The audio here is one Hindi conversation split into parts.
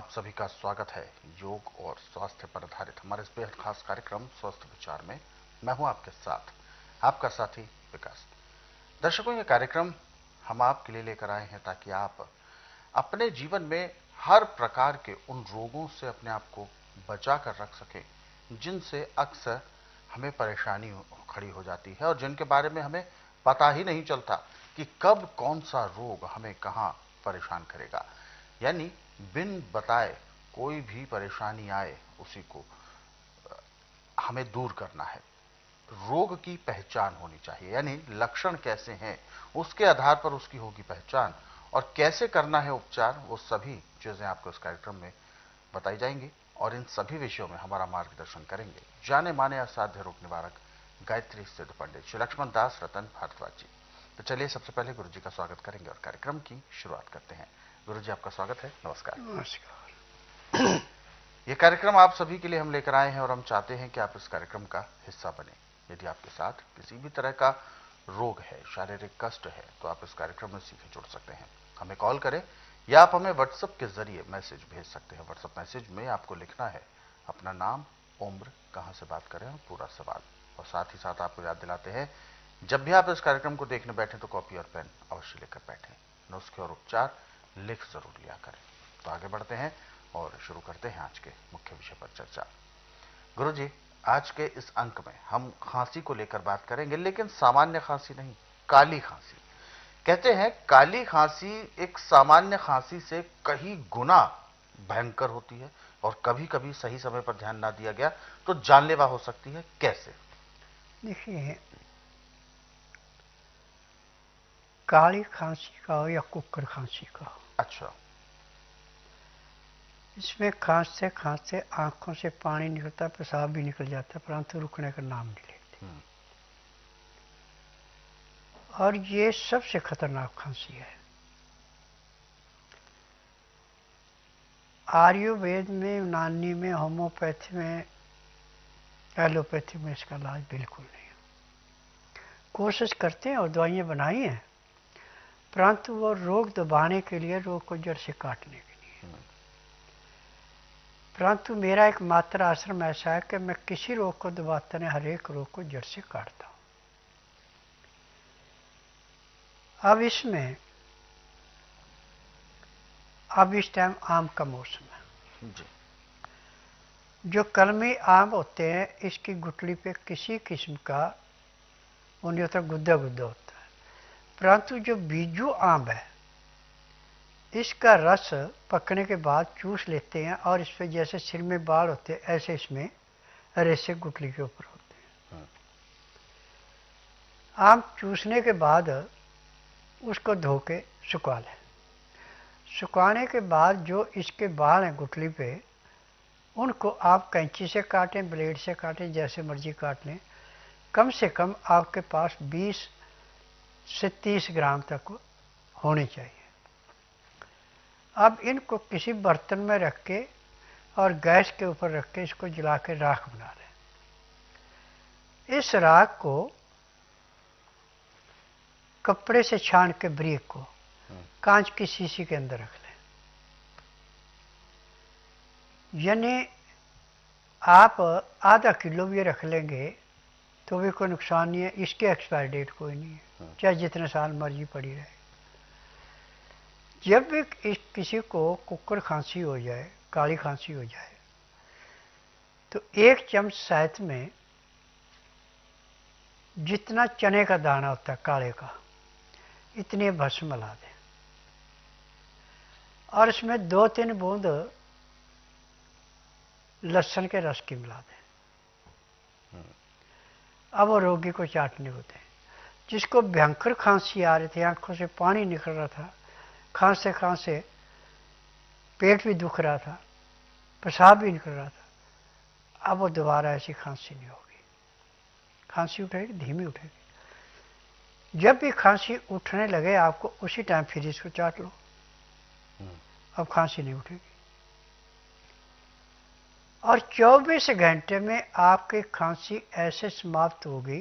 आप सभी का स्वागत है योग और स्वास्थ्य पर आधारित हमारे इस बेहद खास कार्यक्रम स्वस्थ विचार में। मैं हूं आपके साथ आपका साथी विकास। दर्शकों, ये कार्यक्रम हम आपके लिए लेकर आए हैं ताकि आप अपने जीवन में हर प्रकार के उन रोगों से अपने आप को बचा कर रख सकें जिनसे अक्सर हमें परेशानी खड़ी हो जाती है और जिनके बारे में हमें पता ही नहीं चलता कि कब कौन सा रोग हमें कहां परेशान करेगा। यानी बिन बताए कोई भी परेशानी आए उसी को हमें दूर करना है। रोग की पहचान होनी चाहिए, यानी लक्षण कैसे हैं उसके आधार पर उसकी होगी पहचान, और कैसे करना है उपचार, वो सभी चीजें आपको इस कार्यक्रम में बताई जाएंगी। और इन सभी विषयों में हमारा मार्गदर्शन करेंगे जाने माने असाध्य रोग निवारक गायत्री सिद्ध पंडित श्री लक्ष्मण दास रतन भारद्वाज जी। तो चलिए सबसे पहले गुरु जी का स्वागत करेंगे और कार्यक्रम की शुरुआत करते हैं। गुरु जी, आपका स्वागत है। नमस्कार। नमस्कार। ये कार्यक्रम आप सभी के लिए हम लेकर आए हैं और हम चाहते हैं कि आप इस कार्यक्रम का हिस्सा बने। यदि आपके साथ किसी भी तरह का रोग है, शारीरिक कष्ट है, तो आप इस कार्यक्रम में सीधे जुड़ सकते हैं। हमें कॉल करें या आप हमें व्हाट्सएप के जरिए मैसेज भेज सकते हैं। व्हाट्सएप मैसेज में आपको लिखना है अपना नाम, उम्र, कहां से बात करें और पूरा सवाल। और साथ ही साथ आपको याद दिलाते हैं, जब भी आप इस कार्यक्रम को देखने बैठे तो कॉपी और पेन अवश्य लेकर बैठें। नुस्खे और उपचार लिख जरूर लिया करें। तो आगे बढ़ते हैं और शुरू करते हैं आज के मुख्य विषय पर चर्चा। गुरु जी, आज के इस अंक में हम खांसी को लेकर बात करेंगे, लेकिन सामान्य खांसी नहीं, काली खांसी। कहते हैं काली खांसी एक सामान्य खांसी से कई गुना भयंकर होती है और कभी कभी सही समय पर ध्यान ना दिया गया तो जानलेवा हो सकती है। कैसे? देखिए, काली खांसी का हो या कुक्कर खांसी का हो, अच्छा। इसमें खांसते खांसते आंखों से पानी निकलता, पेशाब भी निकल जाता, परंतु रुकने का नाम नहीं लेती। और ये सबसे खतरनाक खांसी है। आयुर्वेद में, यूनानी में, होम्योपैथी में, एलोपैथी में इसका इलाज बिल्कुल नहीं है। कोशिश करते हैं और दवाइयाँ बनाई हैं, परंतु वो रोग दबाने के लिए, रोग को जड़ से काटने के लिए। परंतु मेरा एक मात्र आश्रम ऐसा है कि मैं किसी रोग को दबाता नहीं, हर एक रोग को जड़ से काटता हूं। अब इसमें इस टाइम आम का मौसम है जी। जो कलमी आम होते हैं, इसकी गुठली पे किसी किस्म का वो नहीं होता, गुद्दा गुद्दा होता है। परंतु जो बीजू आम है, इसका रस पकने के बाद चूस लेते हैं और इस पे जैसे सिर में बाल होते हैं, ऐसे इसमें रेशे गुठली के ऊपर होते हैं। आम चूसने के बाद उसको धो के सुखा लें। सुखाने के बाद जो इसके बाल हैं गुठली पे, उनको आप कैंची से काटें, ब्लेड से काटें, जैसे मर्जी काट लें। कम से कम आपके पास 20 से 30 ग्राम तक होने चाहिए। अब इनको किसी बर्तन में रख के और गैस के ऊपर रख के इसको जला के राख बना लें। इस राख को कपड़े से छान के ब्रीक को कांच की शीशी के अंदर रख लें। यानी आप आधा किलो भी रख लेंगे तो भी कोई नुकसान नहीं है। इसके एक्सपायर डेट कोई नहीं है, चाहे जितने साल मर्जी पड़ी रहे। जब भी किसी को कुक्कर खांसी हो जाए, काली खांसी हो जाए, तो 1 चम्मच शहद में जितना चने का दाना होता है काले का, इतने भस्म मिला दें और इसमें 2-3 बूंद लहसुन के रस की मिला दें। अब वो रोगी को चाटने होते हैं। जिसको भयंकर खांसी आ रही थी, आंखों से पानी निकल रहा था, खांसते खांसते पेट भी दुख रहा था, पेशाब भी निकल रहा था, अब वो दोबारा ऐसी खांसी नहीं होगी। खांसी उठेगी, धीमी उठेगी। जब भी खांसी उठने लगे आपको, उसी टाइम फिर इसको चाट लो, अब खांसी नहीं उठेगी। और 24 घंटे में आपकी खांसी ऐसे समाप्त होगी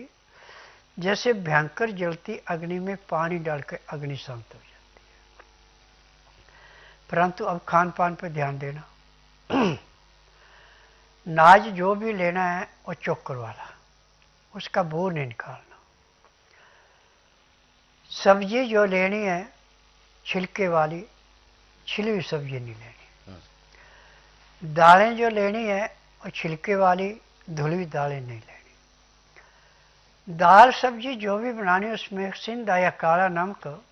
जैसे भयंकर जलती अग्नि में पानी डालकर अग्नि शांत हो जाती है। परंतु अब खान पान पर ध्यान देना। नाज जो भी लेना है वो चोकर वाला, उसका बो नहीं निकालना। सब्जी जो लेनी है छिलके वाली, छिली हुई सब्जी नहीं लेनी। दालें जो लेनी है वो छिलके वाली, धुली हुई दालें नहीं लेनी। दाल सब्जी जो भी बनानी उसमें सिंधा या काला नमक,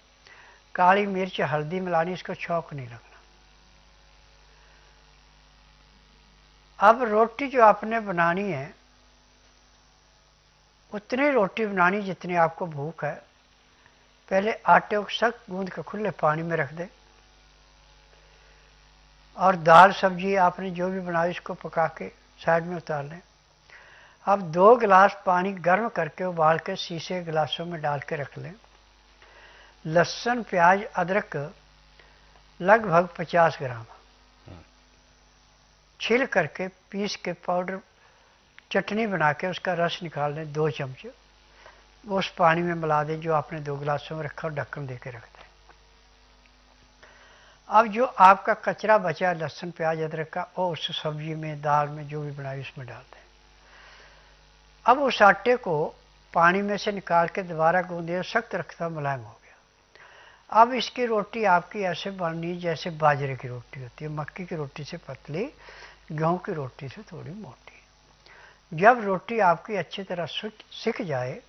काली मिर्च, हल्दी मिलानी, इसको छौंक नहीं लगना। अब रोटी जो आपने बनानी है उतनी रोटी बनानी जितनी आपको भूख है। पहले आटे को सख्त गूंद के खुले पानी में रख दे, और दाल सब्जी आपने जो भी बनाई इसको पका के साइड में उतार लें। अब 2 गिलास पानी गर्म करके उबाल के शीशे गिलासों में डाल के रख लें। लहसुन, प्याज, अदरक लगभग 50 ग्राम छील करके पीस के पाउडर चटनी बना के उसका रस निकाल लें 2 चम्मच, उस पानी में मिला दें जो आपने 2 गिलासों में रखा और ढक्कन दे के रख दें। अब जो आपका कचरा बचा लहसुन, प्याज, अदरक का, वो उस सब्जी में, दाल में जो भी बनाई उसमें डाल दें। अब उस आटे को पानी में से निकाल के दोबारा गूंदे, सख्त रखता मुलायम हो गया। अब इसकी रोटी आपकी ऐसे बननी जैसे बाजरे की रोटी होती है, मक्की की रोटी से पतली, गेहूं की रोटी से थोड़ी मोटी। जब रोटी आपकी अच्छी तरह सिक जाए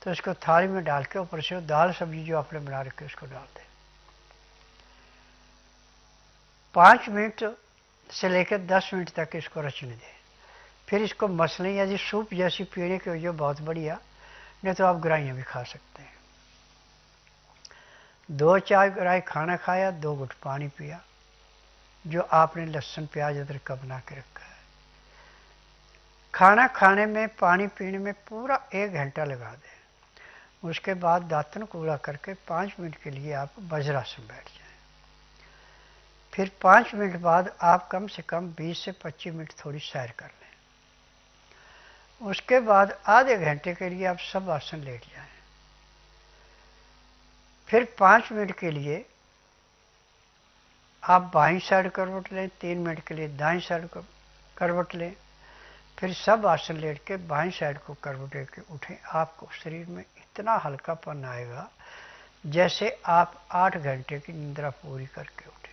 तो इसको थाली में डाल के ऊपर से दाल सब्जी जो आपने बना रखी उसको डाल दें। 5 मिनट से लेकर 10 मिनट तक इसको रचने दें। फिर इसको मसलें, यदि सूप जैसी पीने की वजह बहुत बढ़िया, नहीं तो आप ग्राइयाँ भी खा सकते हैं। 2-4 ग्राई खाना खाया, 2 घुट पानी पिया जो आपने लहसुन, प्याज, अदरक का बना के रखा है। खाना खाने में, पानी पीने में पूरा 1 घंटा लगा दें। उसके बाद दांतन कूड़ा करके 5 मिनट के लिए आप वज्रासन बैठ जाएं। फिर 5 मिनट बाद आप कम से कम 20 से 25 मिनट थोड़ी सैर कर लें। उसके बाद आधे घंटे के लिए आप सब आसन लेट जाएं। फिर 5 मिनट के लिए आप बाईं साइड करवट लें, 3 मिनट के लिए दाईं साइड करवट लें। फिर सब आसन लेट के बाईं साइड को करवट लेके उठें। आपको शरीर में इतना हल्कापन आएगा जैसे आप 8 घंटे की निद्रा पूरी करके उठे।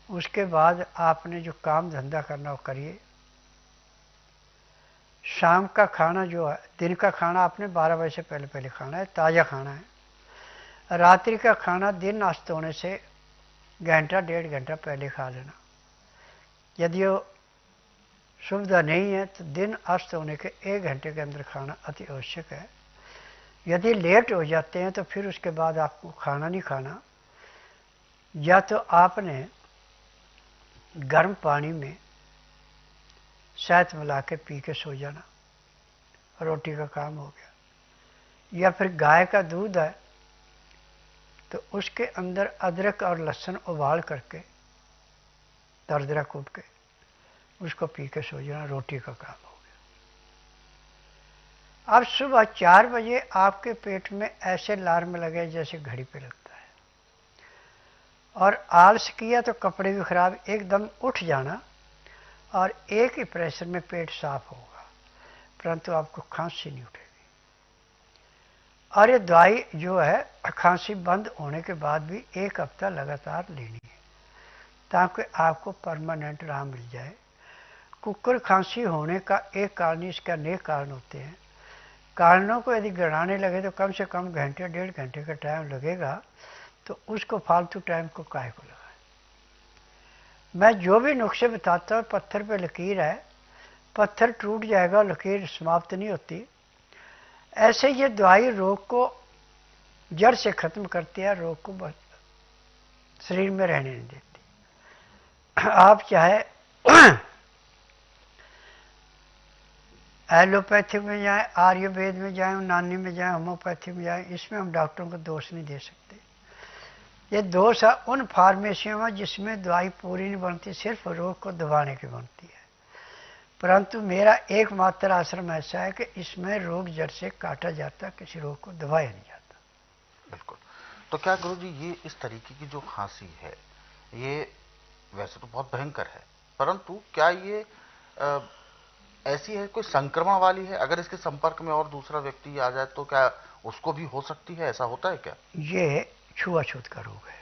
उसके बाद आपने जो काम धंधा करना वो करिए। शाम का खाना जो है, दिन का खाना आपने 12 बजे से पहले पहले खाना है, ताज़ा खाना है। रात्रि का खाना दिन अस्त होने से घंटा 1.5 घंटा पहले खा लेना। यदि वो सुविधा नहीं है तो दिन अस्त होने के 1 घंटे के अंदर खाना अति आवश्यक है। यदि लेट हो जाते हैं तो फिर उसके बाद आपको खाना नहीं खाना, या तो आपने गर्म पानी में शहद मिला के पी के सो जाना, रोटी का काम हो गया। या फिर गाय का दूध है तो उसके अंदर अदरक और लहसुन उबाल करके दरदरा कूट के उसको पी के सो जाना, रोटी का काम हो गया। अब सुबह 4 बजे आपके पेट में ऐसे अलार्म लगे जैसे घड़ी पे लगता है, और आलस किया तो कपड़े भी खराब, एकदम उठ जाना और एक ही प्रेशर में पेट साफ होगा, परंतु आपको खांसी नहीं उठेगी। और ये दवाई जो है खांसी बंद होने के बाद भी 1 हफ्ता लगातार लेनी है ताकि आपको परमानेंट आराम मिल जाए। कुकर खांसी होने का एक कारण, इसके अनेक कारण होते हैं। कारणों को यदि गिनाने लगे तो कम से कम घंटे 1.5 घंटे का टाइम लगेगा, तो उसको फालतू टाइम को काहे को लगाए। मैं जो भी नुस्खे बताता हूँ, पत्थर पे लकीर है, पत्थर टूट जाएगा, लकीर समाप्त नहीं होती। ऐसे ये दवाई रोग को जड़ से खत्म करती है, रोग को बस शरीर में रहने नहीं देती। आप चाहे एलोपैथिक में जाएं, आयुर्वेद में जाएं, यूनानी में जाएं, होम्योपैथिक में जाएं, इसमें हम डॉक्टरों को दोष नहीं दे सकते। ये दोष है उन फार्मेसियों में जिसमें दवाई पूरी नहीं बनती, सिर्फ रोग को दबाने की बनती है। परंतु मेरा एकमात्र आश्रम ऐसा है कि इसमें रोग जड़ से काटा जाता, किसी रोग को दबाया नहीं जाता। बिल्कुल। तो क्या गुरु जी ये इस तरीके की जो खांसी है, ये वैसे तो बहुत भयंकर है, परंतु क्या ये अ, ऐसी है, कोई संक्रमण वाली है? अगर इसके संपर्क में और दूसरा व्यक्ति आ जाए तो क्या उसको भी हो सकती है? ऐसा होता है क्या? ये छुआछूत का रोग है।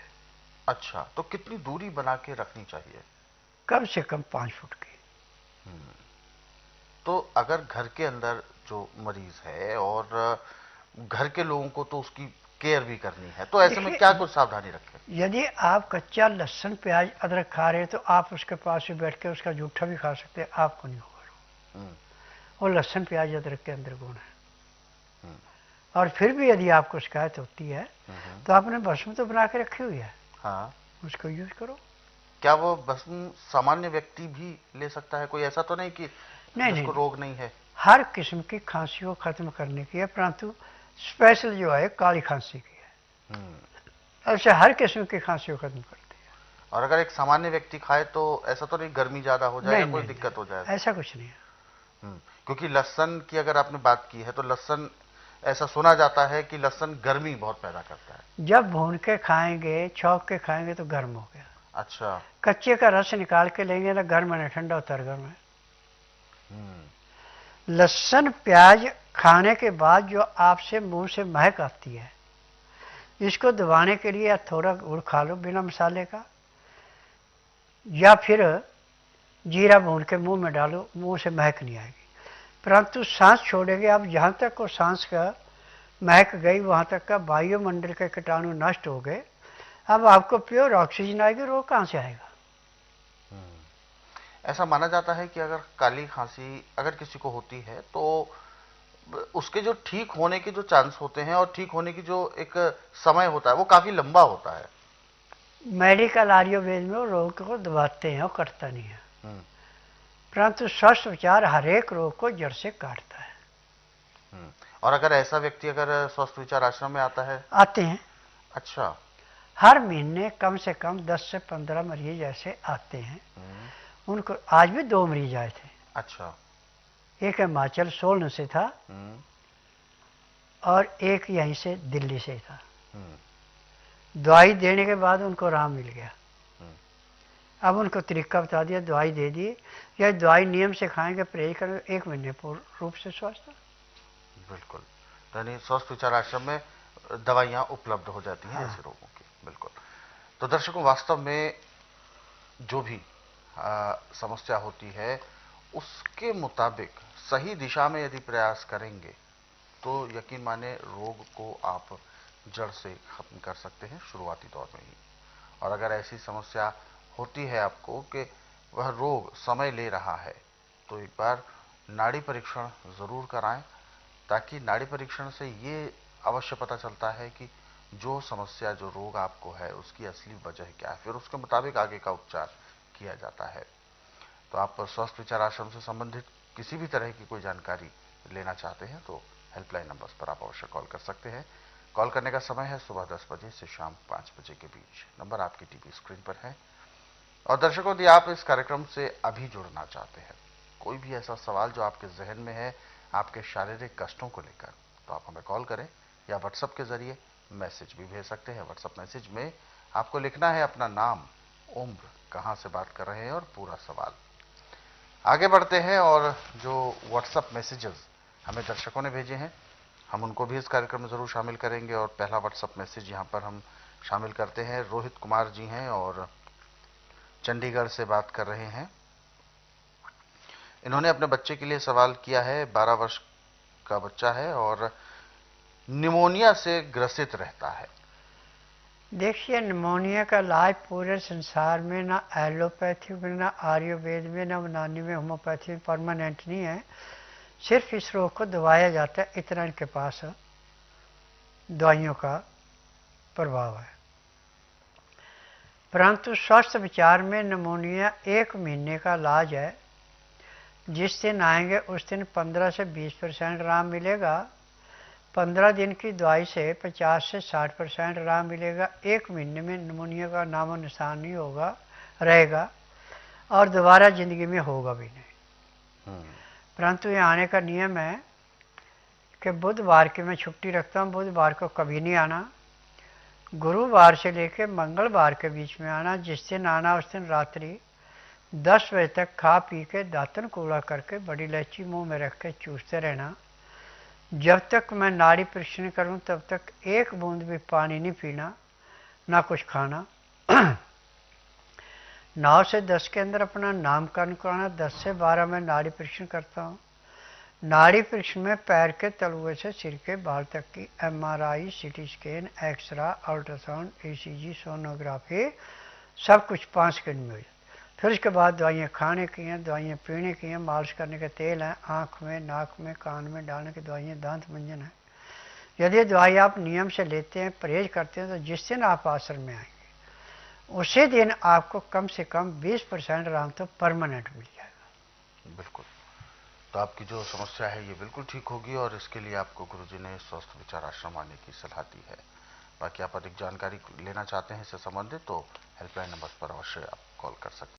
अच्छा, तो कितनी दूरी बना के रखनी चाहिए? कम से कम 5 फुट की। तो अगर घर के अंदर जो मरीज है और घर के लोगों को तो उसकी केयर भी करनी है, तो ऐसे में क्या देखिए, कुछ सावधानी रखें? यदि आप कच्चा लहसुन प्याज अदरक खा रहे हैं तो आप उसके पास में बैठ के उसका जूठा भी खा सकते हैं, आपको नहीं होगा। हम्म, और लहसुन प्याज अदरक के अंदर गुण है। हम्म, और फिर भी यदि आपको शिकायत होती है तो आपने भस्म तो बना के रखी हुई है, हाँ। उसको यूज करो। क्या वो भस्म सामान्य व्यक्ति भी ले सकता है? कोई ऐसा तो नहीं कि नहीं नहीं जिसको नहीं, रोग नहीं है? हर किस्म की खांसी को खत्म करने की है, परंतु स्पेशल जो है काली खांसी की है। हम्म। ऐसे हर किस्म की खांसी को खत्म करती है। और अगर एक सामान्य व्यक्ति खाए तो ऐसा तो नहीं गर्मी ज्यादा हो जाए नहीं या कोई नहीं दिक्कत हो जाए? नहीं, ऐसा कुछ नहीं है। क्योंकि लहसुन की अगर आपने बात की है तो लहसुन, ऐसा सुना जाता है कि लहसुन गर्मी बहुत पैदा करता है। जब भून के खाएंगे छौंक के खाएंगे तो गर्म हो गया। अच्छा। कच्चे का रस निकाल के लेंगे ना गर्म है ना ठंडा होता है, गर्म है। हम्म। लहसुन प्याज खाने के बाद जो आपसे मुंह से महक आती है, इसको दबाने के लिए थोड़ा गुड़ खा लो बिना मसाले का, या फिर जीरा भून के मुंह में डालो, मुंह से महक नहीं आएगी। परंतु सांस छोड़ेंगे आप, जहाँ तक को सांस का महक गई वहाँ तक का वायुमंडल के कीटाणु नष्ट हो गए। अब आपको प्योर ऑक्सीजन आएगी, रोग कहाँ से आएगा? ऐसा माना जाता है कि अगर काली खांसी अगर किसी को होती है तो उसके जो ठीक होने के जो चांस होते हैं और ठीक होने की जो एक समय होता है वो काफी लंबा होता है। मेडिकल आयुर्वेद में वो रोग को दबाते हैं, वो कटता नहीं है। हम्म। परंतु स्वस्थ विचार हर एक रोग को जड़ से काटता है। और अगर ऐसा व्यक्ति अगर स्वस्थ विचार आश्रम में आता है? आते हैं, अच्छा। हर महीने कम से कम 10 से 15 मरीज ऐसे आते हैं। हम्म। उनको आज भी 2 मरीज आए थे। अच्छा। एक हिमाचल सोलन से था हम्म। और एक यहीं से दिल्ली से था। हम्म। दवाई देने के बाद उनको आराम मिल गया। हम्म। अब उनको तरीका बता दिया, दवाई दे दी, या दवाई नियम से खाएंगे, परहेज करेंगे, 1 महीने पूर्ण रूप से स्वस्थ। बिल्कुल। यानी स्वस्थ विचार आश्रम में दवाइयां उपलब्ध हो जाती हैं हाँ। ऐसे रोगों की। बिल्कुल। तो दर्शकों, वास्तव में जो भी समस्या होती है उसके मुताबिक सही दिशा में यदि प्रयास करेंगे तो यकीन माने रोग को आप जड़ से खत्म कर सकते हैं शुरुआती दौर में ही। और अगर ऐसी समस्या होती है आपको कि वह रोग समय ले रहा है तो एक बार नाड़ी परीक्षण जरूर कराएं, ताकि नाड़ी परीक्षण से ये अवश्य पता चलता है कि जो समस्या, जो रोग आपको है उसकी असली वजह क्या है, फिर उसके मुताबिक आगे का उपचार किया जाता है। तो आप स्वस्थ विचार आश्रम से संबंधित किसी भी तरह की कोई जानकारी लेना चाहते हैं तो हेल्पलाइन नंबर्स पर आप अवश्य कॉल कर सकते हैं। कॉल करने का समय है सुबह 10 बजे से शाम 5 बजे के बीच। नंबर आपकी टीवी स्क्रीन पर है। और दर्शकों, यदि आप इस कार्यक्रम से अभी जुड़ना चाहते हैं, कोई भी ऐसा सवाल जो आपके जहन में है आपके शारीरिक कष्टों को लेकर, तो आप हमें कॉल करें या व्हाट्सएप के जरिए मैसेज भी भेज सकते हैं। व्हाट्सएप मैसेज में आपको लिखना है अपना नाम, उम्र, कहां से बात कर रहे हैं और पूरा सवाल। आगे बढ़ते हैं और जो व्हाट्सएप मैसेजेस हमें दर्शकों ने भेजे हैं हम उनको भी इस कार्यक्रम में जरूर शामिल करेंगे। और पहला व्हाट्सएप मैसेज यहां पर हम शामिल करते हैं। रोहित कुमार जी हैं और चंडीगढ़ से बात कर रहे हैं। इन्होंने अपने बच्चे के लिए सवाल किया है। 12 वर्ष का बच्चा है और निमोनिया से ग्रसित रहता है। देखिए, निमोनिया का इलाज पूरे संसार में ना एलोपैथी में, ना आयुर्वेद में, ना यूनानी में, होम्योपैथी में परमानेंट नहीं है। सिर्फ इस रोग को दबाया जाता है, इतना इनके पास दवाइयों का प्रभाव है। परंतु स्वास्थ्य विचार में निमोनिया 1 महीने का इलाज है। जिस दिन आएंगे उस दिन 15 से 20% आराम मिलेगा। 15 दिन की दवाई से 50 से 60% आराम मिलेगा। 1 महीने में निमोनिया का नामो निशान नहीं होगा, रहेगा, और दोबारा जिंदगी में होगा भी नहीं। परंतु यहाँ आने का नियम है कि बुधवार की मैं छुट्टी रखता हूँ, बुधवार को कभी नहीं आना। गुरुवार से लेकर मंगलवार के बीच में आना। जिस दिन आना उस दिन रात्रि 10 बजे तक खा पी के दातन कूड़ा करके बड़ी इलायची मुंह में रख के चूसते रहना। जब तक मैं नाड़ी परीक्षण करूं तब तक एक बूंद भी पानी नहीं पीना, ना कुछ खाना। 9 से 10 के अंदर अपना नामकरण कराना। 10 से 12 में नाड़ी परीक्षण करता हूँ। नाड़ी परीक्षण में पैर के तलुए से सिर के बाल तक की MRI, CT scan, x ray, ultrasound, ECG, sonography सब कुछ 5 सेकंड में हो जाता। फिर उसके बाद दवाइयाँ खाने की हैं, दवाइयाँ पीने की हैं, मालिश करने के तेल हैं, आँख में, नाक में, कान में डालने की दवाइयाँ, दांत मंजन है। यदि दवाई आप नियम से लेते हैं, परहेज करते हैं, तो जिस दिन आप आश्रम में आएंगे उसी दिन आपको कम से कम 20% आराम तो परमानेंट मिल जाएगा। बिल्कुल। तो आपकी जो समस्या है ये बिल्कुल ठीक होगी और इसके लिए आपको गुरुजी ने स्वस्थ विचार आश्रम आने की सलाह दी है। बाकी आप अधिक जानकारी लेना चाहते हैं इससे संबंधित तो हेल्पलाइन नंबर पर अवश्य आप कॉल कर सकते हैं।